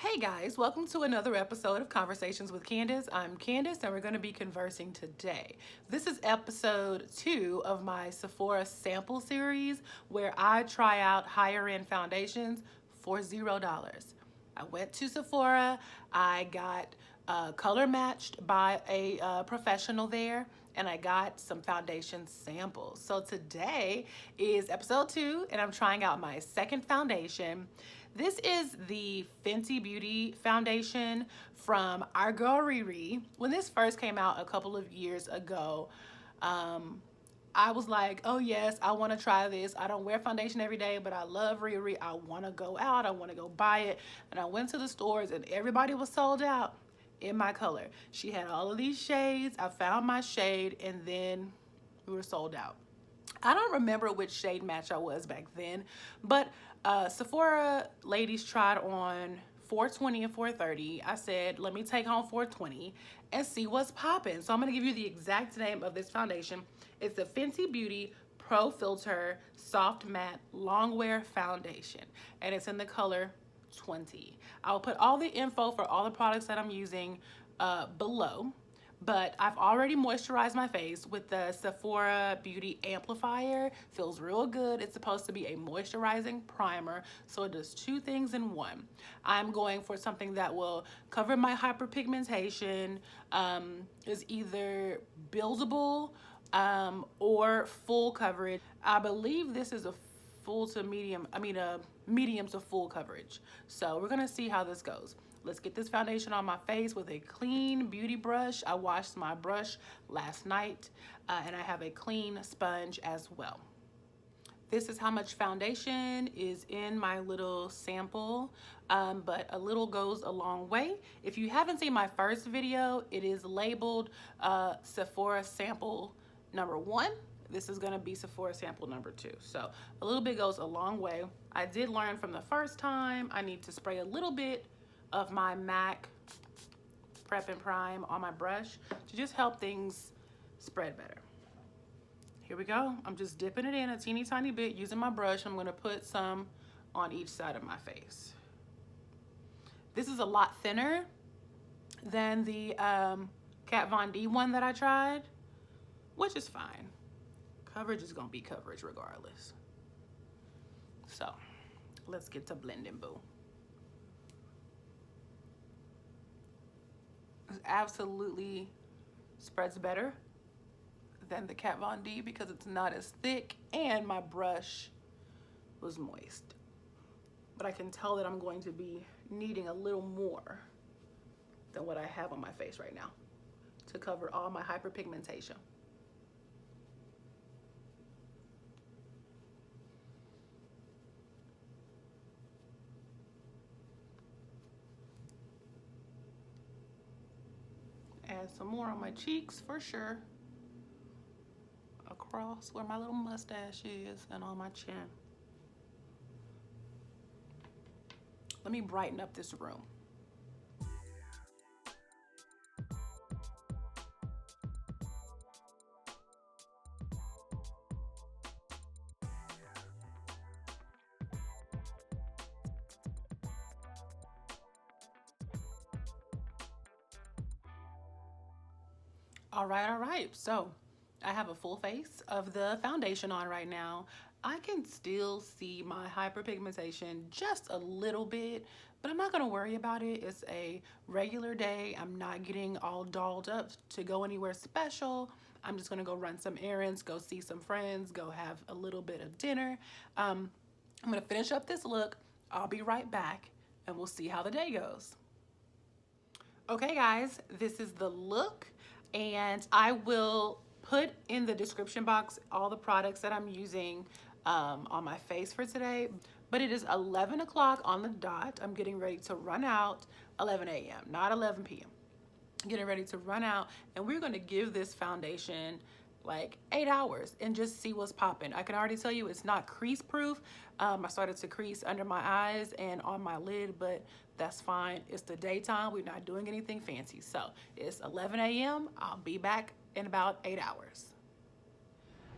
Hey guys, welcome to another episode of Conversations with Candace. I'm Candace and we're going to be conversing today. This is episode 2 of my Sephora sample series where I try out higher end foundations for $0. I went to Sephora, I got color matched by a professional there, and I got some foundation samples. So today is episode 2 and I'm trying out my second foundation. This is the Fenty Beauty foundation from our girl Riri. When this first came out a couple of years ago, I was like, oh yes, I want to try this. I don't wear foundation every day, but I love Riri. I want to go out. I want to go buy it. And I went to the stores and everybody was sold out in my color. She had all of these shades. I found my shade and then we were sold out. I don't remember which shade match I was back then, but Sephora ladies tried on 420 and 430. I said, let me take home 420 and see what's popping. So I'm gonna give you the exact name of this foundation. It's the Fenty Beauty Pro Filter Soft Matte Longwear Foundation, and it's in the color 20. I'll put all the info for all the products that I'm using below. But I've already moisturized my face with the Sephora Beauty Amplifier. Feels real good. It's supposed to be a moisturizing primer, so it does two things in one. I'm going for something that will cover my hyperpigmentation, is either buildable or full coverage. I believe this is a full to medium, a medium to full coverage. So we're gonna see how this goes. Let's get this foundation on my face with a clean beauty brush. I washed my brush last night and I have a clean sponge as well. This is how much foundation is in my little sample, but a little goes a long way. If you haven't seen my first video, it is labeled Sephora sample number 1. This is gonna be Sephora sample number 2. So a little bit goes a long way. I did learn from the first time, I need to spray a little bit of my MAC Prep and Prime on my brush to just help things spread better. Here we go. I'm just dipping it in a teeny tiny bit using my brush. I'm gonna put some on each side of my face. This is a lot thinner than the Kat Von D one that I tried, which is fine. Coverage is gonna be coverage regardless. So let's get to blending, boo. Absolutely spreads better than the Kat Von D because it's not as thick and my brush was moist. But I can tell that I'm going to be needing a little more than what I have on my face right now to cover all my hyperpigmentation. Add some more on my cheeks for sure. Across where my little mustache is and on my chin. Let me brighten up this room. All right. So I have a full face of the foundation on right now. I can still see my hyperpigmentation just a little bit, but I'm not gonna worry about it. It's a regular day. I'm not getting all dolled up to go anywhere special. I'm just gonna go run some errands, go see some friends, go have a little bit of dinner. I'm gonna finish up this look. I'll be right back and we'll see how the day goes. Okay guys, this is the look. And I will put in the description box all the products that I'm using on my face for today. But it is 11 o'clock on the dot. I'm getting ready to run out. 11 a.m., not 11 p.m. Getting ready to run out. And we're going to give this foundation like 8 hours and just see what's popping. I can already tell you it's not crease proof. I started to crease under my eyes and on my lid, but that's fine. It's the daytime. We're not doing anything fancy. So it's 11 a.m. I'll be back in about 8 hours.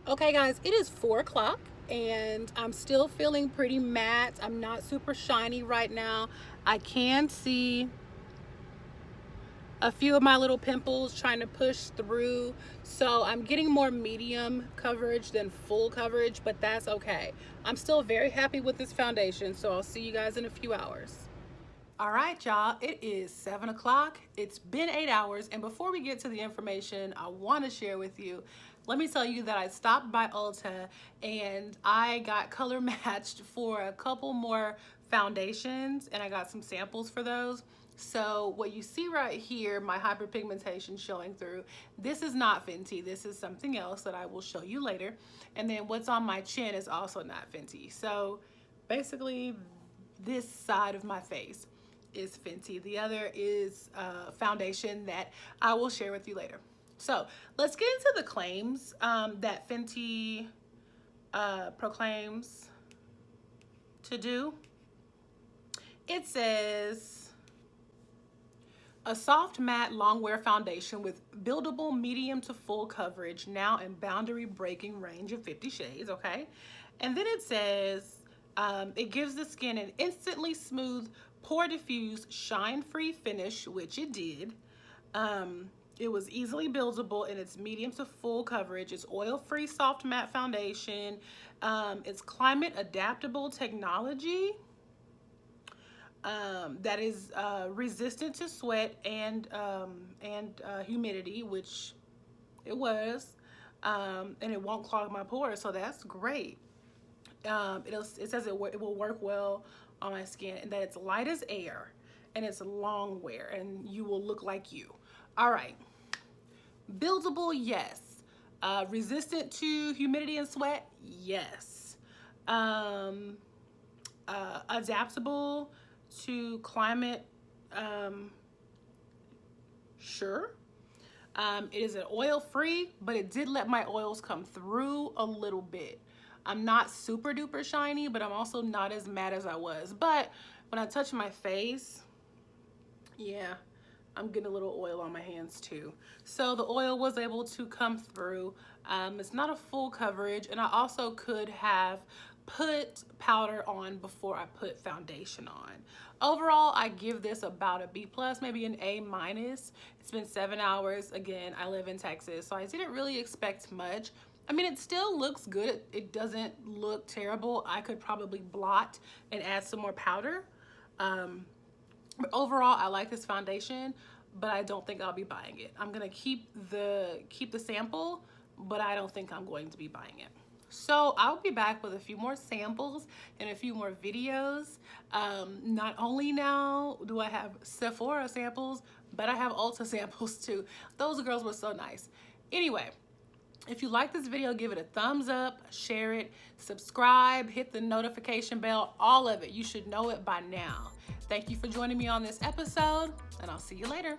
Okay guys, it is 4 o'clock and I'm still feeling pretty matte. I'm not super shiny right now. I can see a few of my little pimples trying to push through, so I'm getting more medium coverage than full coverage, but that's okay. I'm still very happy with this foundation, so I'll see you guys in a few hours. All right, y'all, it is 7 o'clock. It's been 8 hours, and before we get to the information I want to share with you, let me tell you that I stopped by Ulta and I got color matched for a couple more foundations, and I got some samples for those. So what you see right here, my hyperpigmentation showing through, this is not Fenty. This is something else that I will show you later. And then what's on my chin is also not Fenty. So basically this side of my face is Fenty. The other is foundation that I will share with you later. So let's get into the claims that Fenty proclaims to do. It says, a soft matte longwear foundation with buildable medium to full coverage, now in boundary breaking range of 50 shades, okay? And then it says, it gives the skin an instantly smooth, pore diffused, shine-free finish, which it did. It was easily buildable in its medium to full coverage. It's oil-free soft matte foundation. It's climate adaptable technology. That is resistant to sweat and humidity, which it was, and it won't clog my pores, so that's great. It says it will work well on my skin, and that it's light as air, and it's long wear, and you will look like you. All right, buildable, yes. Resistant to humidity and sweat, yes. Adaptable to climate, sure. It is an oil free, but it did let my oils come through a little bit. I'm not super duper shiny, but I'm also not as matte as I was. But when I touch my face, yeah, I'm getting a little oil on my hands too. So the oil was able to come through. It's not a full coverage, and I also could have put powder on before I put foundation on. Overall, I give this about a B+, maybe an A-. It's been 7 hours. Again, I live in Texas, so I didn't really expect much. I mean, it still looks good. It doesn't look terrible. I could probably blot and add some more powder. But overall, I like this foundation, but I don't think I'll be buying it. I'm gonna keep the sample, but I don't think I'm going to be buying it. So I'll be back with a few more samples and a few more videos. Not only now do I have Sephora samples, but I have Ulta samples too. Those girls were so nice. Anyway, if you like this video, give it a thumbs up, share it, subscribe, hit the notification bell, all of it. You should know it by now. Thank you for joining me on this episode, and I'll see you later.